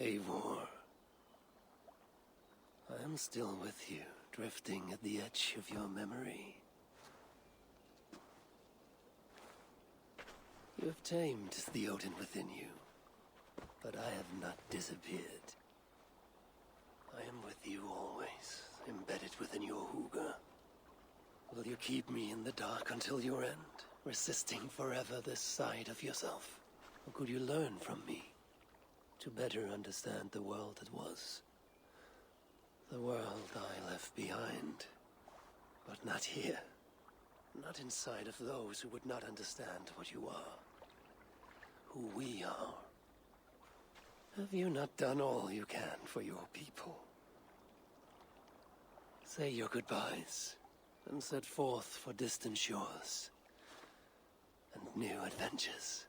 Eivor. I am still with you, drifting at the edge of your memory. You have tamed the Odin within you, but I have not disappeared. I am with you always, embedded within your hooga. Will you keep me in the dark until your end, resisting forever this side of yourself? Or could you learn from me, to better understand the world that was? The world I left behind, but not here. Not inside of those who would not understand what you are, who we are. Have you not done all you can for your people? Say your goodbyes, and set forth for distant shores and new adventures.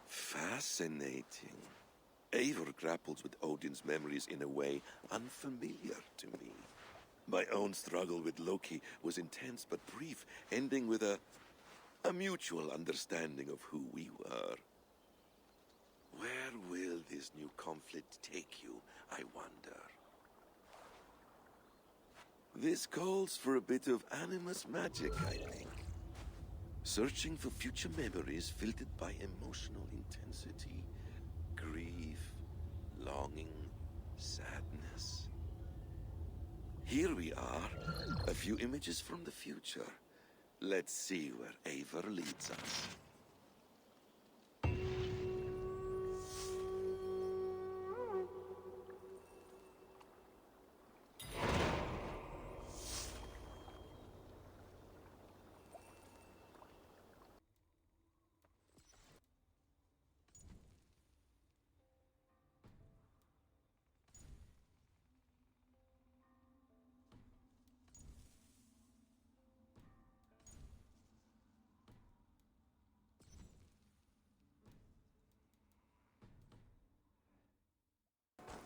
Fascinating. Eivor grapples with Odin's memories in a way unfamiliar to me. My own struggle with Loki was intense but brief, ending with a mutual understanding of who we were. Where will this new conflict take you, I wonder? This calls for a bit of animus magic, I think. Searching for future memories filtered by emotional intensity, grief, longing, sadness. Here we are, a few images from the future. Let's see where Eivor leads us.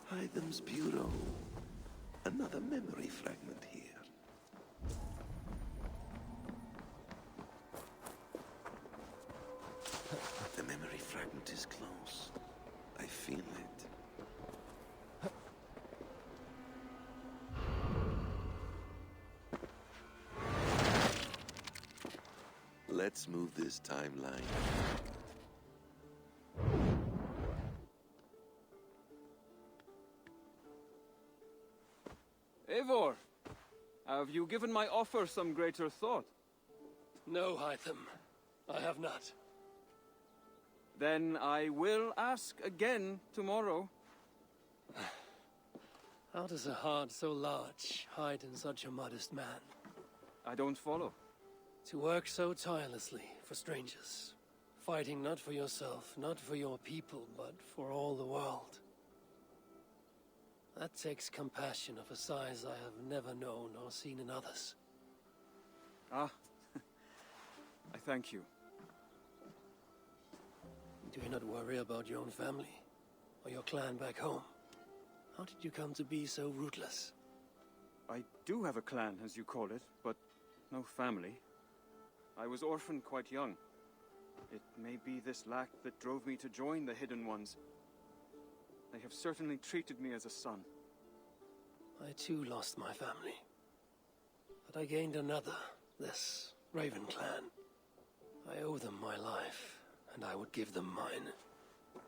Hytham's Bureau. Another memory fragment here. The memory fragment is close. I feel it. Let's move this timeline. Eivor, have you given my offer some greater thought? No, Hytham. I have not. Then I will ask again tomorrow. How does a heart so large hide in such a modest man? I don't follow. To work so tirelessly for strangers, fighting not for yourself, not for your people, but for all the world. That takes compassion of a size I have never known or seen in others. Ah, I thank you. Do you not worry about your own family, or your clan back home? How did you come to be so rootless? I do have a clan, as you call it, but no family. I was orphaned quite young. It may be this lack that drove me to join the Hidden Ones. They have certainly treated me as a son. I too lost my family. But I gained another, this Raven clan. I owe them my life, and I would give them mine.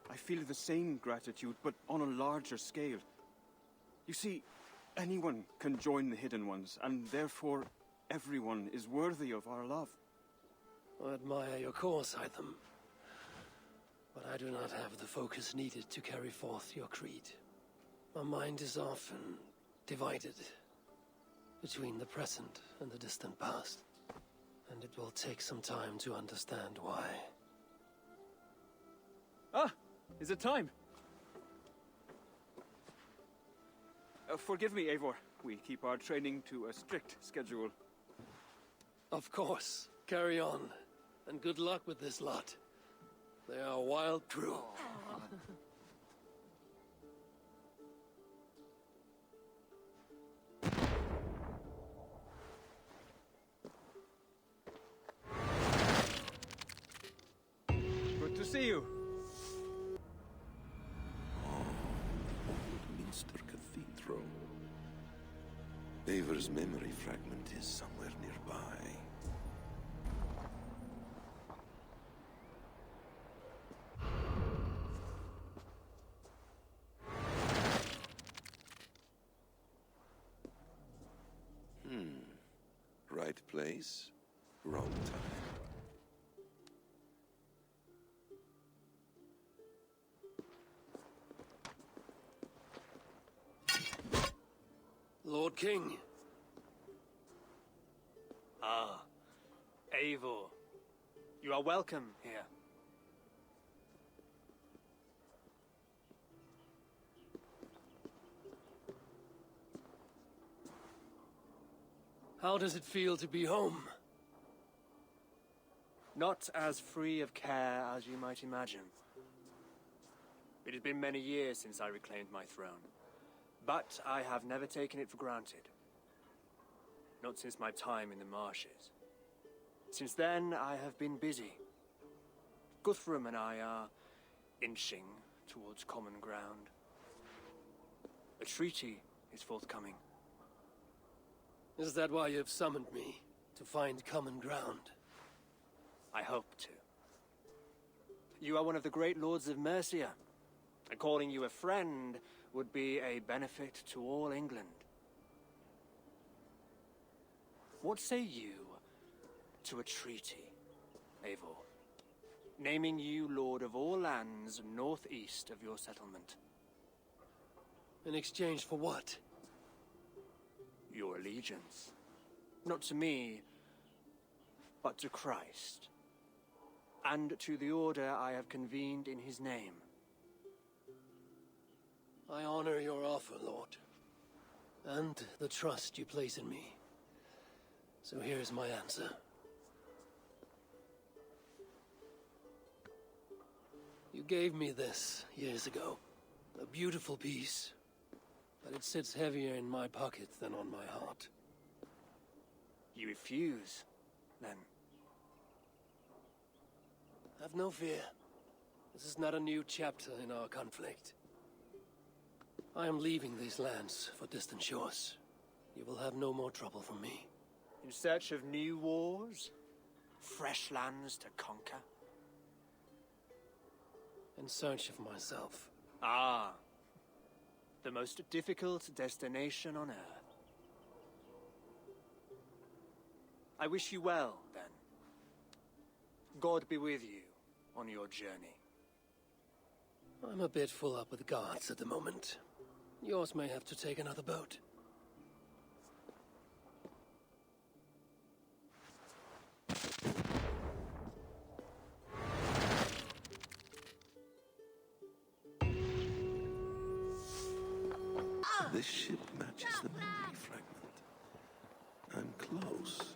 I feel the same gratitude, but on a larger scale. You see, anyone can join the Hidden Ones, and therefore everyone is worthy of our love. I admire your cause, Hytham. But I do not have the focus needed to carry forth your creed. My mind is often divided between the present and the distant past. And it will take some time to understand why. Ah! Is it time? Forgive me, Eivor. We keep our training to a strict schedule. Of course. Carry on. And good luck with this lot. They are a wild crew. see you. Minster Cathedral. Eivor's memory fragment is somewhere nearby. Right place, wrong time. Lord King. Ah, Eivor. You are welcome here. How does it feel to be home? Not as free of care as you might imagine. It has been many years since I reclaimed my throne, but I have never taken it for granted. Not since my time in the marshes. Since then, I have been busy. Guthrum and I are inching towards common ground. A treaty is forthcoming. Is that why you've summoned me? To find common ground? I hope to. You are one of the great lords of Mercia, and calling you a friend would be a benefit to all England. What say you to a treaty, Eivor? Naming you lord of all lands northeast of your settlement. In exchange for what? Your allegiance. Not to me, but to Christ. And to the order I have convened in his name. I honor your offer, Lord. And the trust you place in me. So here's my answer. You gave me this years ago. A beautiful piece. But it sits heavier in my pocket than on my heart. You refuse, then? Have no fear. This is not a new chapter in our conflict. I am leaving these lands for distant shores. You will have no more trouble from me. In search of new wars? Fresh lands to conquer? In search of myself. Ah. The most difficult destination on Earth. I wish you well, then. God be with you on your journey. I'm a bit full up with guards at the moment. Yours may have to take another boat. This ship matches the memory fragment. I'm close.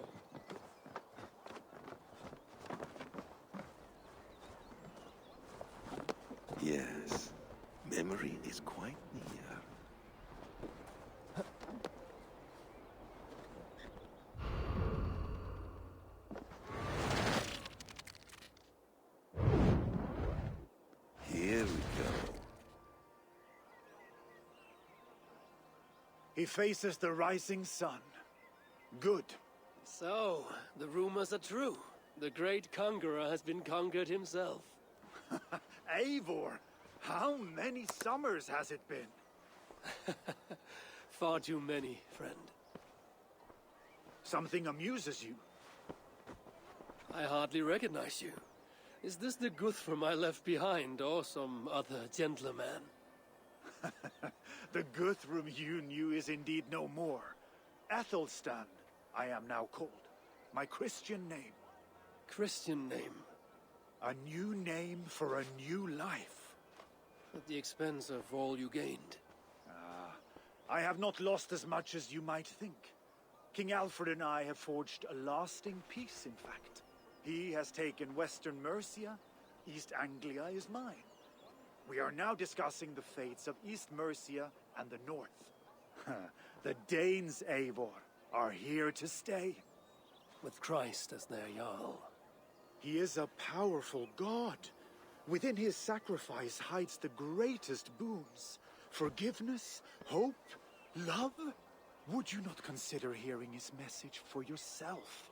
Yes, memory is quite near. Here we go. He faces the rising sun. Good. So, the rumors are true. The great conqueror has been conquered himself. Eivor, how many summers has it been? Far too many, friend. Something amuses you. I hardly recognize you. Is this the Guthrum I left behind, or some other gentleman? The Guthrum you knew is indeed no more. Athelstan, I am now called. My Christian name. Christian name. A new name for a new life. At the expense of all you gained. I have not lost as much as you might think. King Alfred and I have forged a lasting peace, in fact. He has taken Western Mercia. East Anglia is mine. We are now discussing the fates of East Mercia and the North. The Danes, Eivor, are here to stay. With Christ as their Jarl. He is a powerful god, Within his sacrifice hides the greatest boons. Forgiveness, hope, love. Would you not consider hearing his message for yourself?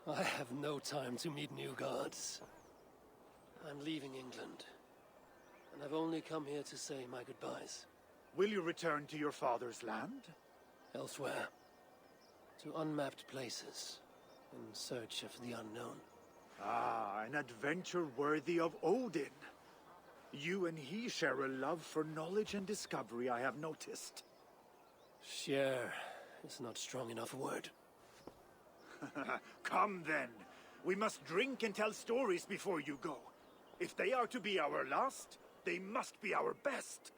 I have no time to meet new gods. I'm leaving England, and I've only come here to say my goodbyes. Will you return to your father's land? Elsewhere. To unmapped places, in search of the unknown. Ah, an adventure worthy of Odin. You and he share a love for knowledge and discovery, I have noticed. Share is not strong enough a word. Come then. We must drink and tell stories before you go. If they are to be our last, they must be our best.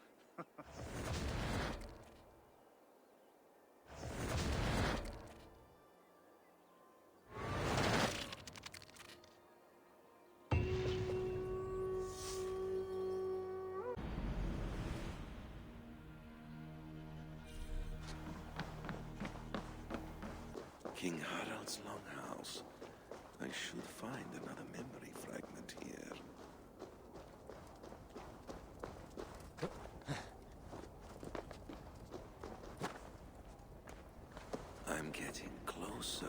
King Harald's longhouse. I should find another memory fragment here. I'm getting closer.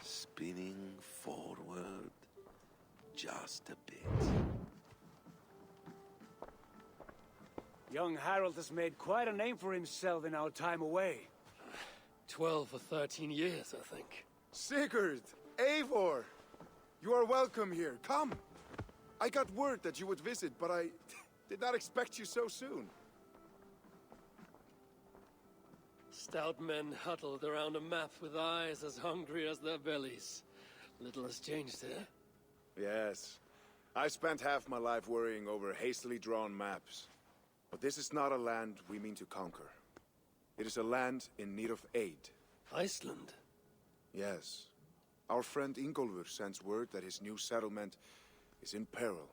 Spinning forward just a bit. Young Harold has made quite a name for himself in our time away. 12 or 13 years, I think. Sigurd! Eivor! You are welcome here. Come! I got word that you would visit, but I did not expect you so soon. Stout men huddled around a map with eyes as hungry as their bellies. Little has changed here. Yes. I spent half my life worrying over hastily drawn maps. But this is not a land we mean to conquer. It is a land in need of aid. Iceland? Yes. Our friend Ingólfur sends word that his new settlement is in peril.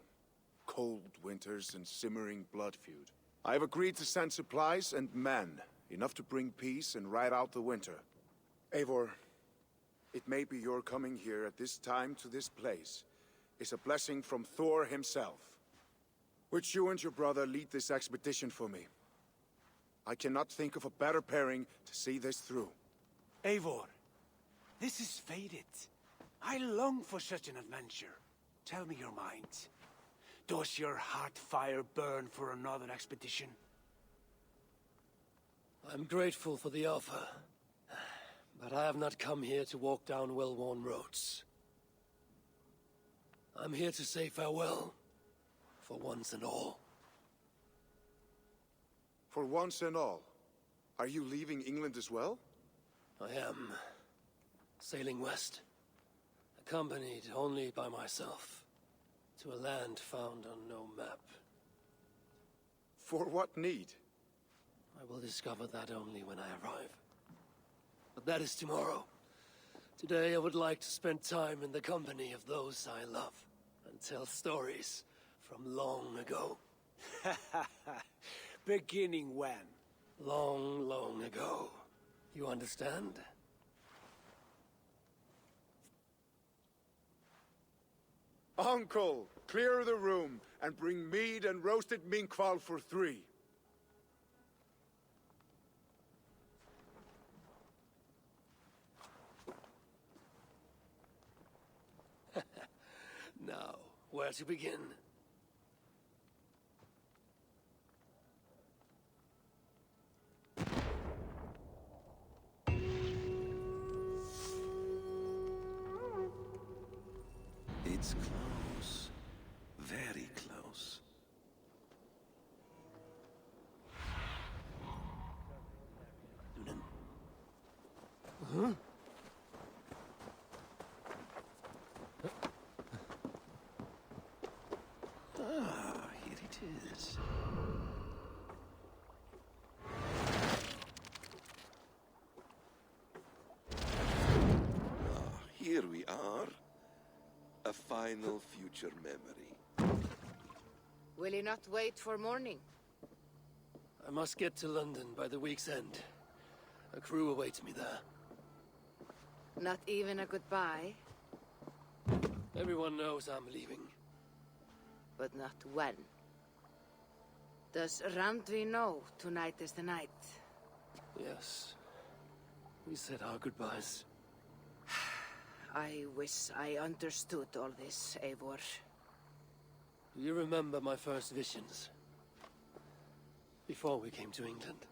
Cold winters and simmering blood feud. I have agreed to send supplies and men, enough to bring peace and ride out the winter. Eivor, it may be your coming here at this time to this place is a blessing from Thor himself. Would you and your brother lead this expedition for me? I cannot think of a better pairing to see this through. Eivor, this is fated. I long for such an adventure. Tell me your mind. Does your heart fire burn for another expedition? I'm grateful for the offer. But I have not come here to walk down well-worn roads. I'm here to say farewell. For once and all. For once and all? Are you leaving England as well? I am. Sailing west. Accompanied only by myself. To a land found on no map. For what need? I will discover that only when I arrive. But that is tomorrow. Today I would like to spend time in the company of those I love. And tell stories from long ago. Beginning when? Long, long ago. You understand? Uncle, clear the room and bring mead and roasted minkwal for 3. Now, where to begin? It's close. Very close. Huh? Ah, here it is. Ah, here we are. A final future memory. Will you not wait for morning? I must get to London by the week's end. A crew awaits me there. Not even a goodbye, Everyone knows I'm leaving. but not when. Does Randvi know tonight is the night? Yes. We said our goodbyes. I wish I understood all this, Eivor. Do you remember my first visions? Before we came to England.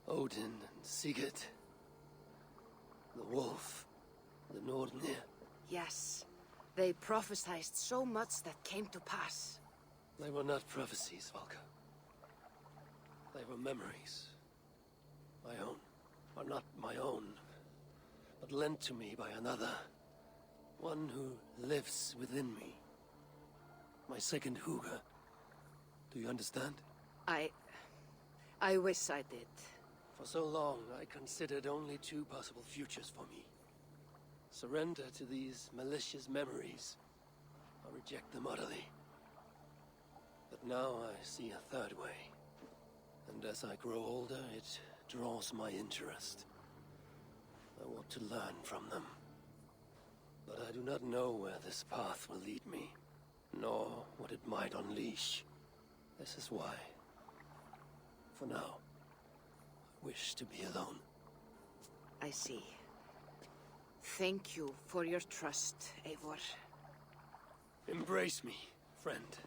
Odin and Sigurd. The wolf. The Nordnir. Yes, they prophesied so much that came to pass. They were not prophecies, Valka. They were memories. My own. Or not my own, but lent to me by another. One who lives within me. My second Huga. Do you understand? I wish I did. For so long, I considered only two possible futures for me. Surrender to these malicious memories, or reject them utterly. But now I see a third way. And as I grow older, it draws my interest. I want to learn from them. But I do not know where this path will lead me, nor what it might unleash. This is why, for now, I wish to be alone. I see. Thank you for your trust, Eivor. Embrace me, friend.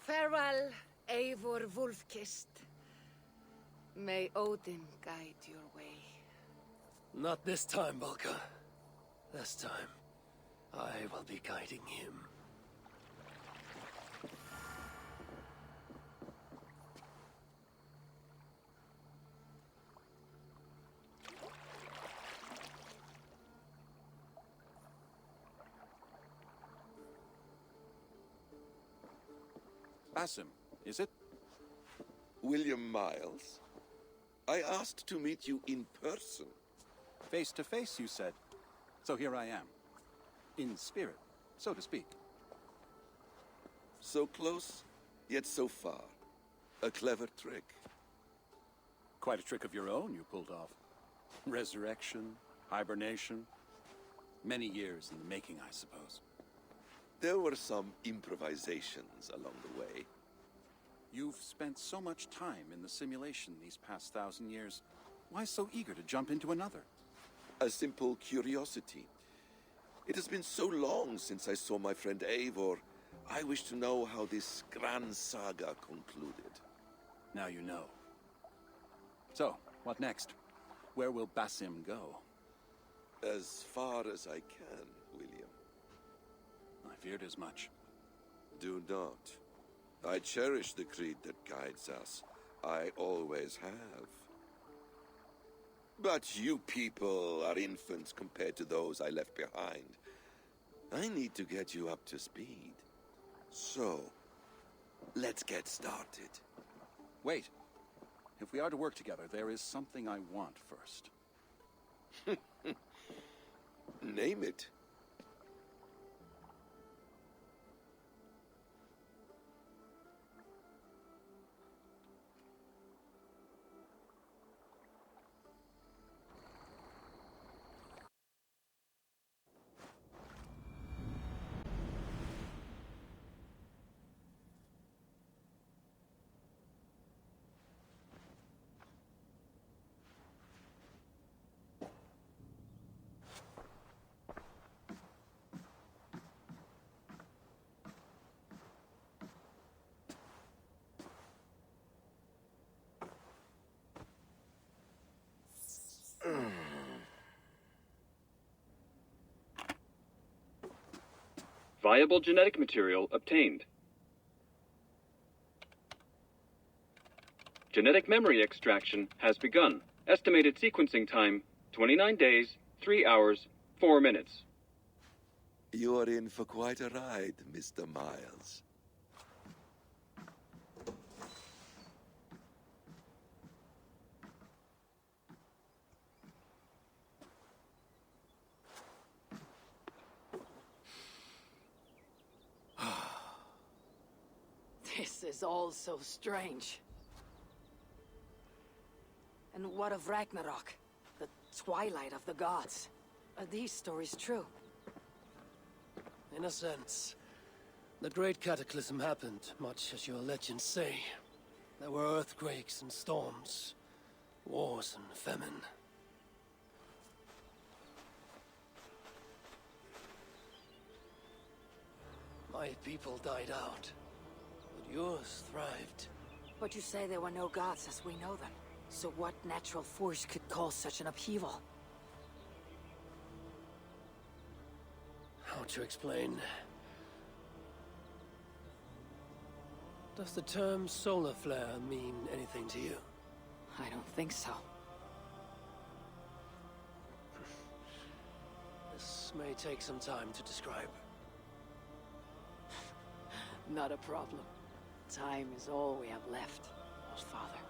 Farewell, Eivor Wolf-Kissed. May Odin guide your way. Not this time, Valka. This time, I will be guiding him. Basim, is it? William Miles? I asked to meet you in person. Face to face, you said. So here I am. In spirit, so to speak. So close, yet so far. A clever trick. Quite a trick of your own you pulled off. Resurrection, hibernation. Many years in the making, I suppose. There were some improvisations along the way. You've spent so much time in the simulation these past 1,000 years. Why so eager to jump into another? A simple curiosity. It has been so long since I saw my friend Eivor. I wish to know how this grand saga concluded. Now you know. So, what next? Where will Basim go? As far as I can, William. I feared as much. Do not. I cherish the creed that guides us. I always have. But you people are infants compared to those I left behind. I need to get you up to speed. So, let's get started. Wait. If we are to work together, there is something I want first. Name it. Viable genetic material obtained. Genetic memory extraction has begun. Estimated sequencing time, 29 days, 3 hours, 4 minutes. You're in for quite a ride, Mr. Miles. This is all so strange. And what of Ragnarok? The twilight of the gods? Are these stories true? In a sense. The great cataclysm happened, much as your legends say. There were earthquakes and storms, wars and famine. My people died out, but yours thrived. But you say there were no gods as we know them. So what natural force could cause such an upheaval? How to explain? Does the term solar flare mean anything to you? I don't think so. This may take some time to describe. Not a problem. Time is all we have left, Father.